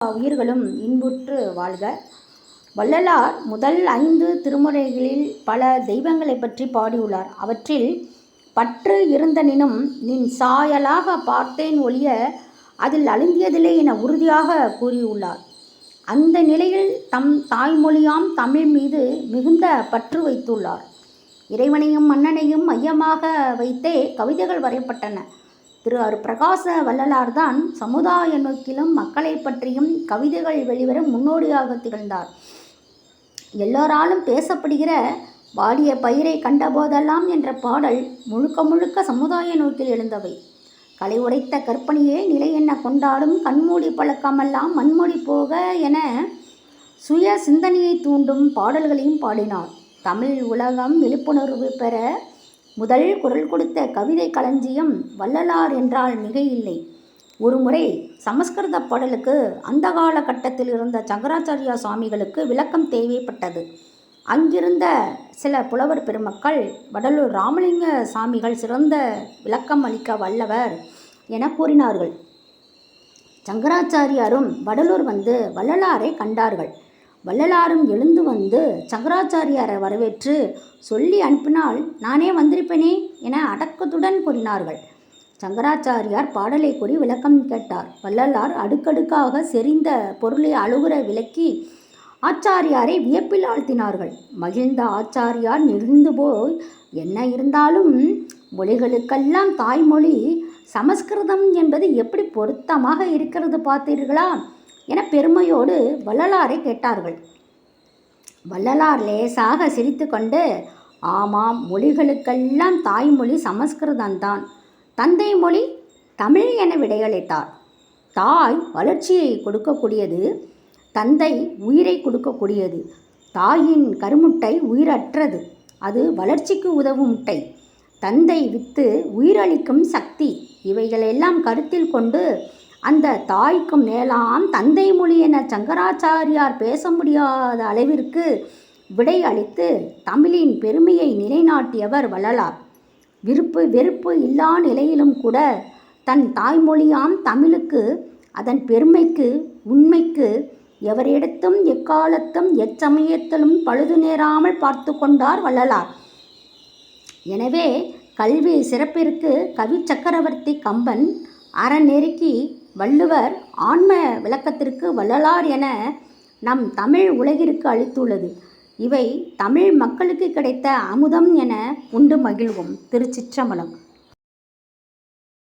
உயிர்களும் இன்புற்று வாழ்க. வள்ளலார் முதல் 5 திருமுறைகளில் பல தெய்வங்களை பற்றி பாடியுள்ளார். அவற்றில் பற்று இருந்தனினும் நின் சாயலாக பார்த்தேன் ஒழிய அதில் அழுந்தியதில்லை என உறுதியாக கூறியுள்ளார். அந்த நிலையில் தம் தாய்மொழியாம் தமிழ் மீது மிகுந்த பற்று வைத்துள்ளார். இறைவனையும் மன்னனையும் மையமாக வைத்தே கவிதைகள் வரையப்பட்டன. திரு அருட்பிரகாச வள்ளலார்தான் சமுதாய நோக்கிலும் மக்களை பற்றியும் கவிதைகள் வெளிவர முன்னோடியாக திகழ்ந்தார். எல்லோராலும் பேசப்படுகிற வாடிய பயிரை கண்டபோதெல்லாம் என்ற பாடல் முழுக்க முழுக்க சமுதாய நோக்கில் எழுந்தவை. கலை உரைத்த கற்பனையே நிலை என்ன கொண்டாடும் கண்மூடி பழக்கமெல்லாம் மண்மொழி போக என சுய சிந்தனையை தூண்டும் பாடல்களையும் பாடினார். தமிழ் உலகம் விழிப்புணர்வு பெற முதல் குரல் கொடுத்த கவிதை களஞ்சியம் வள்ளலார் என்றால் மிக இல்லை. ஒருமுறை சமஸ்கிருத பாடலுக்கு அந்த காலகட்டத்தில் இருந்த சங்கராச்சாரியா சுவாமிகளுக்கு விளக்கம் தேவைப்பட்டது. அங்கிருந்த சில புலவர் பெருமக்கள் வடலூர் ராமலிங்க சாமிகள் சிறந்த விளக்கம் அளிக்க வல்லவர் என கூறினார்கள். சங்கராச்சாரியாரும் வடலூர் வந்து வள்ளலாரை கண்டார்கள். வள்ளலாரும் எழுந்து வந்து சங்கராச்சாரியாரை வரவேற்று சொல்லி அனுப்பினால் நானே வந்திருப்பேனே என அடக்கத்துடன் கூறினார்கள். சங்கராச்சாரியார் பாடலை கூறி விளக்கம் கேட்டார். வள்ளலார் அடுக்கடுக்காக செறிந்த பொருளை அழுகுற விளக்கி ஆச்சாரியாரை வியப்பில் ஆழ்த்தினார்கள். மகிழ்ந்த ஆச்சாரியார் நெகிழ்ந்து போய், என்ன இருந்தாலும் மொழிகளுக்கெல்லாம் தாய்மொழி சமஸ்கிருதம் என்பது எப்படி பொருத்தமாக இருக்கிறது பார்த்தீர்களா என பெருமையோடு வள்ளலாரை கேட்டார்கள். வள்ளலார் லேசாக சிரித்து கொண்டு, ஆமாம், மொழிகளுக்கெல்லாம் தாய்மொழி சமஸ்கிருதம்தான், தந்தை மொழி தமிழ் என விடையளித்தார். தாய் வளர்ச்சியை கொடுக்கக்கூடியது, தந்தை உயிரை கொடுக்கக்கூடியது. தாயின் கருமுட்டை உயிரற்றது, அது வளர்ச்சிக்கு உதவும் முட்டை. தந்தை வித்து உயிரளிக்கும் சக்தி. இவைகளெல்லாம் கருத்தில் கொண்டு அந்த தாய்க்கும் மேலாம் தந்தை மொழி என சங்கராச்சாரியார் பேச முடியாத அளவிற்கு விடை அளித்து தமிழின் பெருமையை நிலைநாட்டியவர் வள்ளலார். விருப்பு வெறுப்பு இல்லா நிலையிலும் கூட தன் தாய்மொழியாம் தமிழுக்கு, அதன் பெருமைக்கு, உண்மைக்கு எவரிடத்தும் எக்காலத்தும் எச்சமயத்திலும் பழுது நேராமல் பார்த்து கொண்டார் வள்ளலார். எனவே கல்வி சிறப்பிற்கு கவி சக்கரவர்த்தி கம்பன், அறநெறிக்கு வள்ளுவர், ஆன்ம விளக்கத்திற்கு வள்ளலார் என நம் தமிழ் உலகிற்கு அளித்துள்ளது. இவை தமிழ் மக்களுக்கு கிடைத்த அமுதம் என உண்டு மகிழ்வோம். திருச்சிற்றம்பலம்.